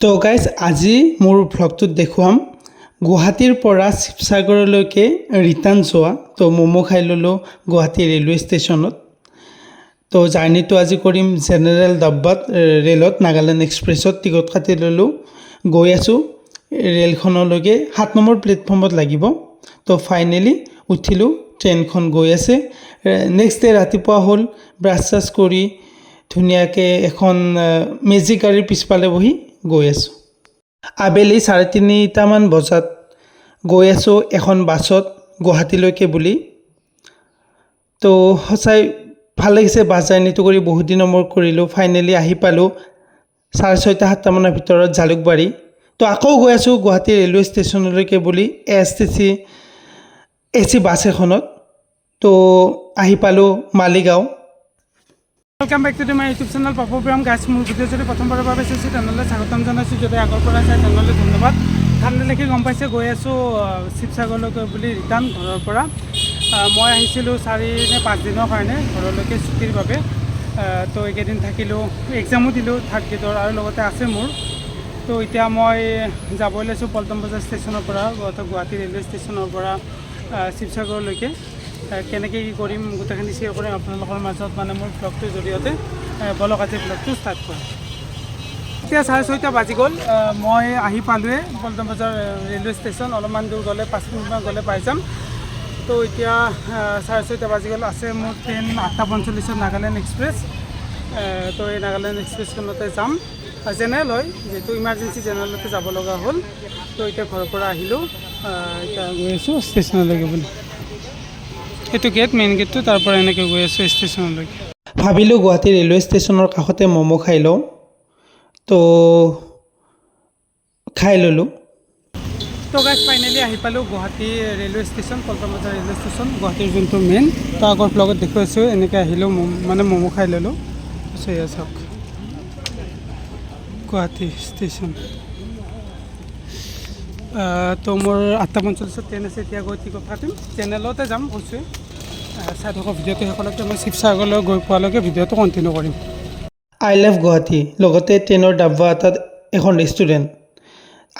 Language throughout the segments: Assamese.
তো গাইজ আজি মোৰ ভ্লগটোত দেখুৱাম গুৱাহাটীৰ পৰা শিৱসাগৰলৈকে ৰিটাৰ্ণ যোৱা। তো ম'ম' খাই ল'লোঁ গুৱাহাটী ৰেলৱে ষ্টেচনত। তো জাৰ্ণিটো আজি কৰিম জেনেৰেল ডাব্বাত ৰেলত, নাগালেণ্ড এক্সপ্ৰেছত টিকট কাটি ল'লোঁ। গৈ আছোঁ ৰেলখনলৈকে, 7 নম্বৰ প্লেটফৰ্মত লাগিব। তো ফাইনেলি উঠিলোঁ, ট্ৰেইনখন গৈ আছে। নেক্সট ডে ৰাতিপুৱা হ'ল, ব্ৰাছ চাছ কৰি ধুনীয়াকৈ এখন মেজিক গাড়ীৰ পিছফালে বহি গৈ আছোঁ। আবেলি 3:30মান বজাত গৈ আছোঁ এখন বাছত গুৱাহাটীলৈকে বুলি। তো সঁচাই ভাল লাগিছে বাছ জাৰ্ণিটো কৰি, বহুত দিনৰ মূৰত কৰিলোঁ। ফাইনেলি আহি পালোঁ 6:30-7টামানৰ ভিতৰত জালুকবাৰী। তো আকৌ গৈ আছোঁ গুৱাহাটী ৰেলৱে ষ্টেচনলৈকে বুলি AC বাছ এখনত। তো আহি পালোঁ Maligaon. Welcome back to my YouTube channel Papu Bram. Guys, মোৰ ভিডিঅ' যদি প্ৰথমবাৰৰ বাবে চাইছোঁ তেনেহ'লে স্বাগতম জনাইছোঁ। যদি আগৰ পৰা চাই তেনেহ'লে ধন্যবাদ। ঠাণ্ডা দেখি গম পাইছে গৈ আছোঁ শিৱসাগৰলৈকে বুলি ৰিটাৰ্ণ ঘৰৰ পৰা। মই আহিছিলোঁ 4 নে 5 দিনৰ কাৰণে ঘৰলৈকে ছুটিৰ বাবে। তো এইকেইদিন থাকিলোঁ, এক্সামো দিলোঁ থাৰ্ড গ্ৰেডৰ, আৰু লগতে আছে মোৰ। তো এতিয়া মই যাব ওলাইছোঁ পল্টন বজাৰ ষ্টেচনৰ পৰা, গুৱাহাটী ৰেলৱে ষ্টেচনৰ পৰা শিৱসাগৰলৈকে। কেনেকৈ কি কৰিম গোটেইখিনি শ্বেয়াৰ কৰিম আপোনালোকৰ মাজত, মানে মোৰ ব্লগটোৰ জৰিয়তে। বলক আজি ব্লগটো ষ্টাৰ্ট কৰিম। এতিয়া 6:30 বাজি গ'ল। মই আহি পালোঁৱে পল্টন বজাৰ ৰেলৱে ষ্টেচন। অলপমান দূৰ গ'লে 5 মিনিটমান গ'লে পাই যাম। তো এতিয়া 6:30 বাজি গ'ল। আছে মোৰ ট্ৰেইন 8:45 নাগালেণ্ড এক্সপ্ৰেছ। তো এই নাগালেণ্ড এক্সপ্ৰেছখনতে যাম। জেনেৰেল হয়, যিহেতু ইমাৰ্জেঞ্চি জেনেৰেলতে যাব লগা হ'ল। তো এতিয়া ঘৰৰ পৰা আহিলোঁ, এতিয়া গৈ আছোঁ ষ্টেচনলৈকে বুলি। এইটো গেট, মেইন গেটটো, তাৰ পৰা এনেকৈ গৈ আছোঁ ষ্টেচনলৈকে। ভাবিলোঁ গুৱাহাটী ৰেলৱে ষ্টেচনৰ কাষতে ম'ম' খাই লওঁ। তো খাই ল'লোঁ। তো গাইজ ফাইনেলি আহি পালোঁ গুৱাহাটী ৰেলৱে ষ্টেচন, পল্টন বজাৰ ৰেলৱে ষ্টেচন, গুৱাহাটীৰ যোনটো মেইন। তো আগৰ ব্লগত দেখুৱাইছোঁ, এনেকৈ আহিলোঁ, মানে ম'ম' খাই ল'লোঁ। এয়া চাওক গুৱাহাটী ষ্টেচন। তো মোৰ 8:45 ট্ৰেইন আছে। এতিয়া গৈ টিকট কাটিম, জেনেৰেলতে যাম কৈছোঁ। চাই থকা ভিডিঅ'টো শেষলৈকে, মই শিৱসাগৰলৈ গৈ পোৱালৈকে ভিডিঅ'টো কণ্টিনিউ কৰিম। আই লাভ গুৱাহাটী, লগতে ট্ৰেইনৰ ডাব্বা এটাত এখন ৰেষ্টুৰেণ্ট।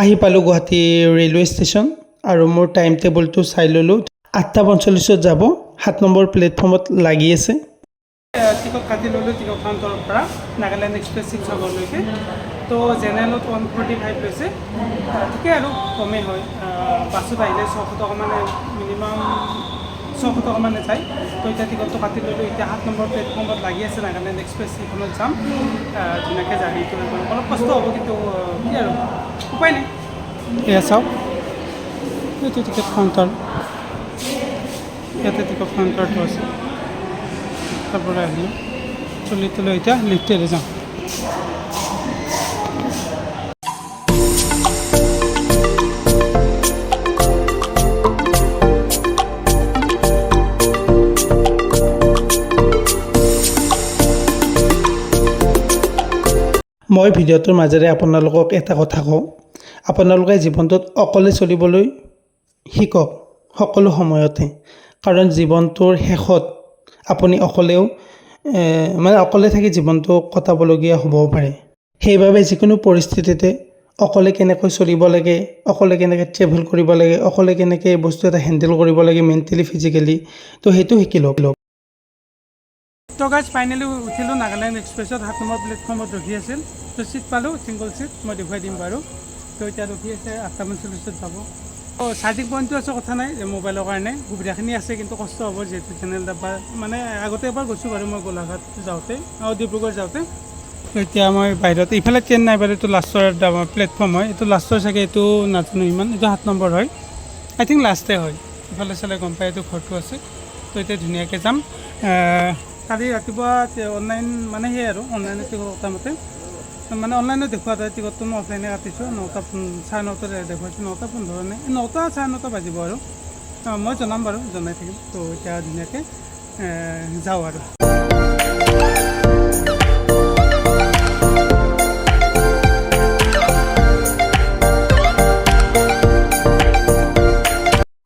আহি পালোঁ গুৱাহাটী ৰেলৱে ষ্টেচন, আৰু মোৰ টাইম টেবুলটো চাই ল'লোঁ। 8:45 যাব, 7 নম্বৰ প্লেটফৰ্মত লাগি আছে। টিকট কাটি ল'লোঁ টিকট কাউণ্টাৰৰ পৰা, নাগালেণ্ড এক্সপ্ৰেছ শিৱসাগৰলৈকে। তো জেনেৰেলত 145 লৈছে, ঠিকে আৰু কমেই হয়। বাছত আহিলে 600 টকা মানে মিনিমাম 600 টকা মানে যায়। তো এতিয়া টিকটটো কাটি ল'লোঁ। এতিয়া 7 নম্বৰ প্লেটফৰ্মত লাগি আছে নাগালেণ্ড এক্সপ্ৰেছ, সেইখনত যাম। ধুনীয়াকৈ জাৰ্ণিটো কৰিম। অলপ কষ্ট হ'ব, কিন্তু কি আৰু উপায় নাই। এয়া চাওক, এইটো টিকেট কাউণ্টাৰ, ইয়াতে টিকট কাউণ্টাৰটো আছে। তাৰ পৰা আহিলোঁ, চলি তলৈ এতিয়া লিফ্টেৰে যাম। মই ভিডিঅ'টোৰ মাজেৰে আপোনালোকক এটা কথা কওঁ, আপোনালোকে জীৱনটোত অকলে চলিবলৈ শিকক সকলো সময়তে। কাৰণ জীৱনটোৰ শেষত আপুনি অকলেও অকলে থাকি জীৱনটো কটাবলগীয়া হ'ব পাৰে। সেইবাবে যিকোনো পৰিস্থিতিতে অকলে কেনেকৈ চলিব লাগে, অকলে কেনেকৈ ট্ৰেভেল কৰিব লাগে, অকলে কেনেকৈ বস্তু এটা হেণ্ডেল কৰিব লাগে মেণ্টেলি ফিজিকেলি, তো সেইটো শিকি লওক। তো গাইজ ফাইনেলি উঠিলোঁ নাগালেণ্ড এক্সপ্ৰেছত, 7 নম্বৰ প্লেটফৰ্মত ৰখি আছিল। তো চিট পালোঁ, ছিংগল চিট, মই দেখুৱাই দিম বাৰু। তো এতিয়া ৰখি আছে, 8:45 যাব। চাৰ্জিং পইণ্টটো আছে, কথা নাই, মোবাইলৰ কাৰণে সুবিধাখিনি আছে, কিন্তু কষ্ট হ'ব যিহেতু জেনেৰেল ডাব্বা। মানে আগতে এবাৰ গৈছোঁ বাৰু মই গোলাঘাট যাওঁতে, ডিব্ৰুগড় যাওঁতে। তো এতিয়া মই বাহিৰত, ইফালে ট্ৰেইন নাই বাৰু, এইটো লাষ্টৰ প্লেটফৰ্ম হয়। এইটো লাষ্টৰ চাগে, এইটো নাজানো ইমান, এইটো 7 নম্বৰ হয়, আই থিংক লাষ্টে হয়। ইফালে চালে গম পায়, এইটো ঘৰটো আছে। তো এতিয়া ধুনীয়াকৈ যাম। কালি ৰাতিপুৱা অনলাইন, মানে সেই আৰু অনলাইনত টিকট কটা মতে, মানে অনলাইনত দেখুওৱা যায় টিকটটো, মই অফলাইনে কাটিছোঁ। 9:30 দেখুৱাইছোঁ, 9:15 নে 9, 9:30 বাজিব আৰু। মই জনাম বাৰু, জনাই থাকিম। তো এতিয়া ধুনীয়াকৈ যাওঁ আৰু।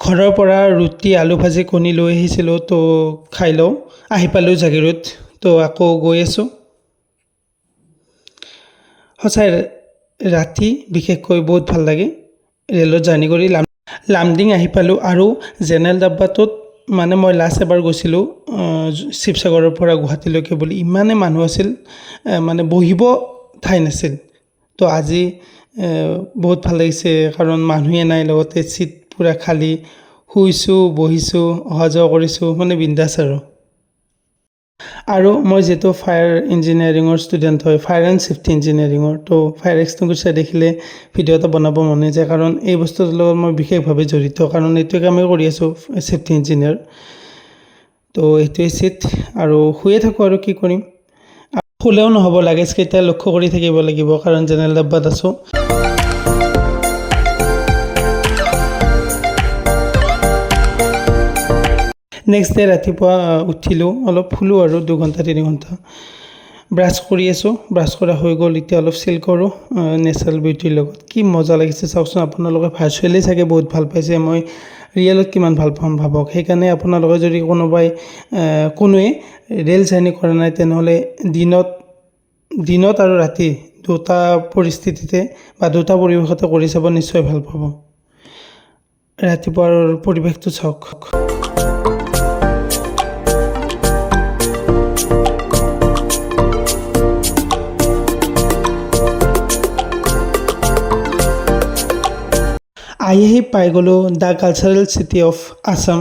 ঘৰৰ পৰা ৰুটি, আলু ভাজি, কণী লৈ আহিছিলোঁ। তো খাই লওঁ। আহি পালোঁ জাগিৰোড। তো আকৌ গৈ আছোঁ। সঁচাই ৰাতি বিশেষকৈ বহুত ভাল লাগে ৰেলত জাৰ্ণি কৰি। লামডিং আহি পালোঁ আৰু জেনেৰেল ডাব্বাটোত মানে মই লাষ্ট এবাৰ গৈছিলোঁ শিৱসাগৰৰ পৰা গুৱাহাটীলৈকে বুলি, ইমানে মানুহ আছিল মানে বহিব ঠাই নাছিল। তো আজি বহুত ভাল লাগিছে কাৰণ মানুহে নাই, লগতে ছিট পূৰা খালী, শুইছোঁ বহিছোঁ অহা যোৱা কৰিছোঁ মানে বিন্দাছ আৰু মই যিহেতু ফায়াৰ ইঞ্জিনিয়াৰিঙৰ ষ্টুডেণ্ট হয়, ফায়াৰ এণ্ড ছেফটি ইঞ্জিনিয়াৰিঙৰ, তো ফায়াৰ এক্সটিংগুইশ্বাৰ দেখিলে ভিডিঅ' এটা বনাব মনে যায় কাৰণ এই বস্তুটোৰ লগত মই বিশেষভাৱে জড়িত, কাৰণ এইটোৱে কামেই কৰি আছোঁ ছেফটি ইঞ্জিনিয়াৰ। তো এইটোৱে ছিট আৰু শুয়ে থাকোঁ আৰু কি কৰিম। শুলেও নহ'ব, লাগেজকেইটা লক্ষ্য কৰি থাকিব লাগিব কাৰণ জেনেৰেল ডাব্বাত আছোঁ। নেক্সট ডে ৰাতিপুৱা উঠিলোঁ, অলপ শুলোঁ আৰু 2 ঘণ্টা 3 ঘণ্টা, ব্ৰাছ কৰি আছোঁ, ব্ৰাছ কৰা হৈ গ'ল। এতিয়া অলপ চিল কৰোঁ নেচাৰেল বিউটিৰ লগত। কি মজা লাগিছে চাওকচোন, আপোনালোকে ভাৰ্চুৱেলি চাগে বহুত ভাল পাইছে, মই ৰিয়েলত কিমান ভাল পাম ভাবক। সেইকাৰণে আপোনালোকে যদি কোনোৱে ৰেল জাৰ্ণি কৰা নাই তেনেহ'লে দিনত আৰু ৰাতি দুটা পৰিস্থিতিতে বা দুটা পৰিৱেশতে কৰি চাব, নিশ্চয় ভাল পাব। ৰাতিপুৱাৰ পৰিৱেশটো চাওক। আহি পাই গ'লোঁ the cultural city of Assam,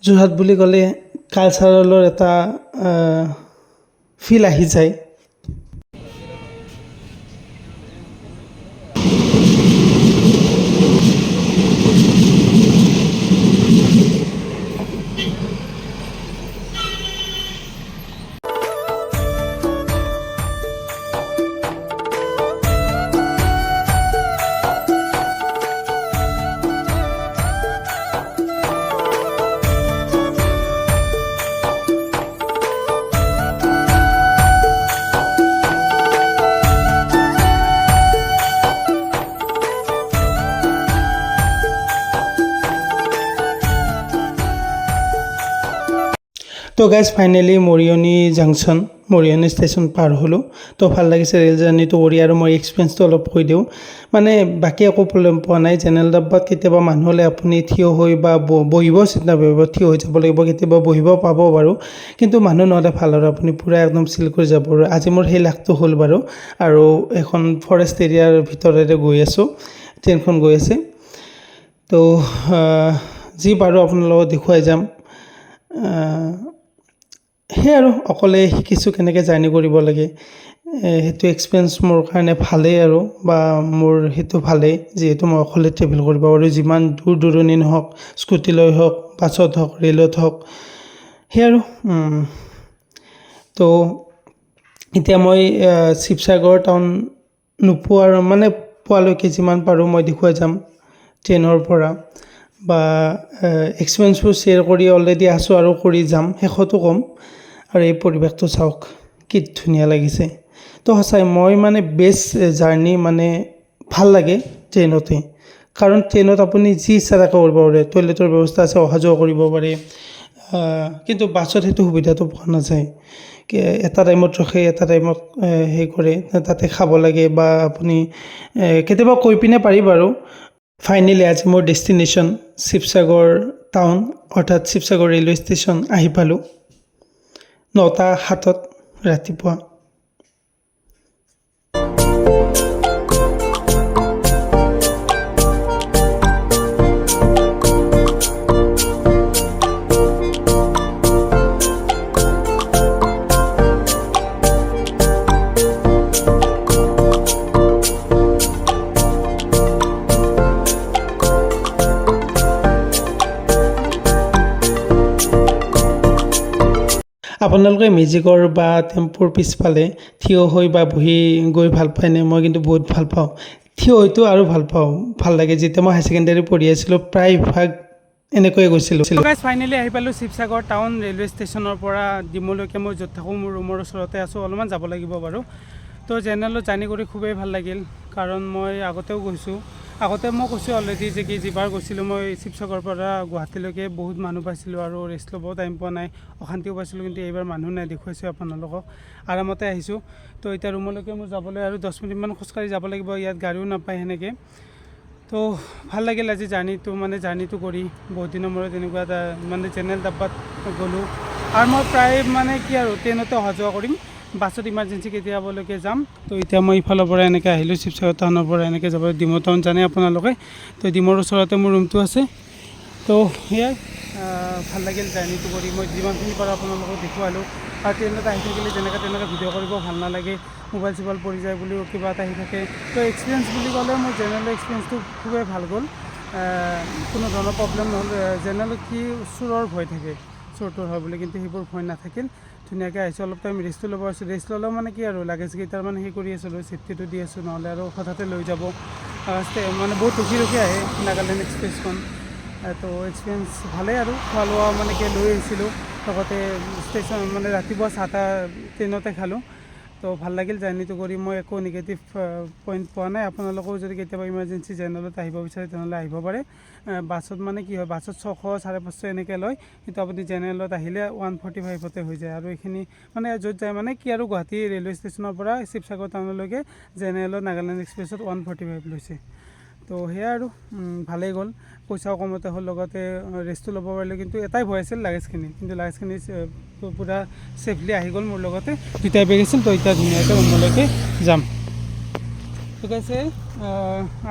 Jorhat বুলি ক'লে কালচাৰেলৰ এটা ফিল আহি যায়। তো গাইজ ফাইনেলি মৰিয়নি ষ্টেচন পাৰ হ'লোঁ। তো ভাল লাগিছে ৰেল জাৰ্ণিটো কৰি। আৰু মই এক্সপিৰিয়েঞ্চটো অলপ কৈ দিওঁ, মানে বাকী একো প্ৰব্লেম পোৱা নাই। জেনেৰেল ডাব্বাত কেতিয়াবা মানুহ হ'লে আপুনি থিয় হৈ বা বহিব চিট নাপাব, থিয় হৈ যাব লাগিব, কেতিয়াবা বহিব পাব বাৰু, কিন্তু মানুহ নহ'লে ভাল আৰু আপুনি পূৰা একদম চিল কৰি যাব। আৰু আজি মোৰ সেই লাখটো হ'ল বাৰু। আৰু এখন ফৰেষ্ট এৰিয়াৰ ভিতৰেৰে গৈ আছোঁ, ট্ৰেইনখন গৈ আছে। তো যি পাৰোঁ আপোনাৰ লগত দেখুৱাই যাম। সেই আৰু অকলে শিকিছোঁ কেনেকৈ জাৰ্ণি কৰিব লাগে, সেইটো এক্সপিৰিয়েঞ্চ মোৰ কাৰণে ভালেই আৰু, বা মোৰ সেইটো ভালেই যিহেতু মই অকলে ট্ৰেভেল কৰিব পাৰোঁ, যিমান দূৰ দূৰণি নহওক, স্কুটি লৈ হওক, বাছত হওক, ৰেলত হওক, সেই আৰু। তো এতিয়া মই শিৱসাগৰ টাউন পোৱালৈকে যিমান পাৰোঁ মই দেখুৱাই যাম ট্ৰেইনৰ পৰা, বা এক্সপিৰিয়েঞ্চবোৰ শ্বেয়াৰ কৰি অলৰেডি আছোঁ আৰু কৰি যাম, শেষতো ক'ম। আৰু এই পৰিৱেশটো চাওক কি ধুনীয়া লাগিছে। তো সঁচাই মই মানে বেষ্ট জাৰ্ণি মানে ভাল লাগে ট্ৰেইনতে, কাৰণ ট্ৰেইনত আপুনি যি ইচ্ছা তাকে কৰিব পাৰে, টয়লেটৰ ব্যৱস্থা আছে, অহা যোৱা কৰিব পাৰে। কিন্তু বাছত সেইটো সুবিধাটো পোৱা নাযায়। এটা টাইমত ৰখে, এটা টাইমত সেই কৰে, তাতে খাব লাগে, বা আপুনি কেতিয়াবা কৈ পিনে পাৰি বাৰু। ফাইনেলি আজি মোৰ ডেষ্টিনেশ্যন শিৱসাগৰ টাউন, অৰ্থাৎ শিৱসাগৰ ৰেলৱে ষ্টেচন আহি পালোঁ 9:07 ৰাতিপুৱা। আপোনালোকে মেজিকৰ বা টেম্পুৰ পিছফালে থিয় হৈ বা বহি গৈ ভাল পায়নে? মই কিন্তু বহুত ভাল পাওঁ। থিয় হয়তো আৰু ভাল পাওঁ, ভাল লাগে। যেতিয়া মই হাই ছেকেণ্ডেৰী পঢ়ি আছিলোঁ প্ৰায়ভাগ এনেকৈয়ে গৈছিলোঁ। গাইজ ফাইনেলি আহি পালোঁ শিৱসাগৰ টাউন ৰেলৱে ষ্টেচনৰ পৰা ডিমৌলৈকে। মই য'ত থাকোঁ মোৰ ৰুমৰ ওচৰতে আছোঁ, অলপমান যাব লাগিব বাৰু। তো জেনেৰেলত জাৰ্ণি কৰি খুবেই ভাল লাগিল, কাৰণ মই আগতেও গৈছোঁ আগতে মই কৈছোঁ অলৰেডি যে কি যিবাৰ গৈছিলোঁ মই শিৱসাগৰৰ পৰা গুৱাহাটীলৈকে বহুত মানুহ পাইছিলোঁ আৰু ৰেষ্ট ল'ব টাইম পোৱা নাই, অশান্তিও পাইছিলোঁ। কিন্তু এইবাৰ মানুহ নাই, দেখুৱাইছোঁ আপোনালোকক, আৰামতে আহিছোঁ। তো এতিয়া ৰুমলৈকে মোৰ যাবলৈ আৰু 10 মিনিটমান খোজকাঢ়ি যাব লাগিব, ইয়াত গাড়ীও নাপায় সেনেকৈ। তো ভাল লাগিল আজি জাৰ্ণিটো কৰি, বহুত দিনৰ মূৰত এনেকুৱা এটা জেনেৰেল ডাব্বাত গ'লোঁ। আৰু মই প্ৰায় কি আৰু ট্ৰেইনতে অহা যোৱা কৰিম, বাছত ইমাৰ্জেঞ্চি কেতিয়াবালৈকে যাম। তো এতিয়া মই ইফালৰ পৰা এনেকৈ আহিলোঁ, শিৱসাগৰ টাউনৰ পৰা এনেকৈ যাব ডিমৌ টাউন জানে আপোনালোকে। তো ডিমৌৰ ওচৰতে মোৰ ৰুমটো আছে। তো সেয়াই ভাল লাগিল জাৰ্ণিটো কৰি, মই যিমানখিনি পাৰোঁ আপোনালোকক দেখুৱালোঁ। আৰু ট্ৰেইনত আহি থাকিলে তেনেকৈ ভিডিঅ' কৰিব ভাল নালাগে, মোবাইল চোবাইল পৰি যায় বুলিও কিবা এটা আহি থাকে। তো এক্সপিৰিয়েঞ্চ বুলি ক'লে মোৰ জেনেৰেলৰ এক্সপিৰিয়েঞ্চটো খুবেই ভাল গ'ল, কোনো ধৰণৰ প্ৰব্লেম নহ'ল। জেনেৰেলত কি চোৰৰ ভয় থাকে, চোৰ তোৰ হয় বুলি, কিন্তু সেইবোৰ ভয় নাথাকিল। ধুনীয়াকৈ আহিছোঁ, অলপ টাইম ৰেষ্টটো ল'ব আছোঁ। ৰেষ্ট ল'লেও কি আৰু লাগেজকেইটাৰ সেই কৰি আছিলোঁ, ছেফটিটো দি আছোঁ, নহ'লে আৰু হঠাতে লৈ যাব। বহুত ৰখি আহে নাগালেণ্ড এক্সপ্ৰেছখন। তো এক্সপিৰিয়েঞ্চ ভালেই আৰু খোৱা লোৱা কি লৈ আহিছিলোঁ, লগতে ষ্টেচন ৰাতিপুৱা চাহ তাহ ট্ৰেইনতে খালোঁ। তো ভাল লাগিল জাৰ্ণিটো কৰি, মই একো নিগেটিভ পইণ্ট পোৱা নাই। আপোনালোকেও যদি কেতিয়াবা ইমাৰ্জেঞ্চি জেনেৰেলত আহিব বিচাৰে তেনেহ'লে আহিব পাৰে। বাছত কি হয়, বাছত 600, 550 এনেকৈ লয়, কিন্তু আপুনি জেনেৰেলত আহিলে 145তে হৈ যায়। আৰু এইখিনি য'ত যায় কি আৰু গুৱাহাটী ৰেলৱে ষ্টেচনৰ পৰা শিৱসাগৰ টাউনলৈকে জেনেৰেলত নাগালেণ্ড এক্সপ্ৰেছত 145 লৈছে। তো সেয়াই আৰু ভালেই গ'ল, পইচাও কমতে হ'ল, লগতে ৰেষ্টটো ল'ব পাৰিলোঁ। কিন্তু এটাই ভয় আছিল লাগেজখিনি, কিন্তু লাগেজখিনি পূৰা ছেফলি আহি গ'ল মোৰ লগতে, দুটাই বেগ আছিল। তো এতিয়া ধুনীয়াকৈ ৰুমলৈকে যাম। ঠিক আছে,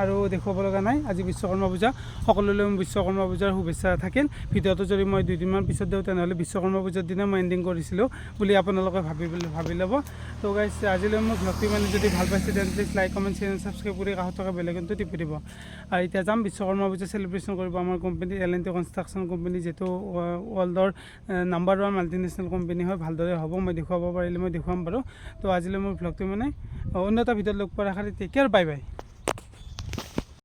আৰু দেখুৱাব লগা নাই। আজি বিশ্বকৰ্মা পূজা, সকলোলৈ বিশ্বকৰ্মা পূজাৰ শুভেচ্ছা থাকিল। ভিডিঅ'টো যদি মই 2 দিনমান পিছত দিওঁ তেনেহ'লে বিশ্বকৰ্মা পূজাৰ দিনা মই এণ্ডিং কৰিছিলোঁ বুলি আপোনালোকে ভাবি ল'ব। তো গাইজ আজিলৈ মোৰ ভ্লগটো যদি ভাল পাইছে তেন্তে please like, comment, channel subscribe কৰি কাষত থকা বেল আইকনটো টিপি দিব। আৰু এতিয়া যাম বিশ্বকৰ্মা পূজা চেলিব্ৰেশ্যন কৰিব আমাৰ কোম্পানী L&T কনষ্ট্ৰাকশ্যন কোম্পানী, যিটো ৱৰ্ল্ডৰ নাম্বাৰ 1 মাল্টিনেশ্যনেল কোম্পানী হয়। ভালদৰে হ'ব, মই দেখুৱাব পাৰিলে মই দেখুৱাম বাৰু। তো আজিলৈ মোৰ ভ্লগটো অন্য এটা ভিডিঅ'ত লগ পোৱাৰ আশাৰে টেক কেয়াৰ, বাই বাই।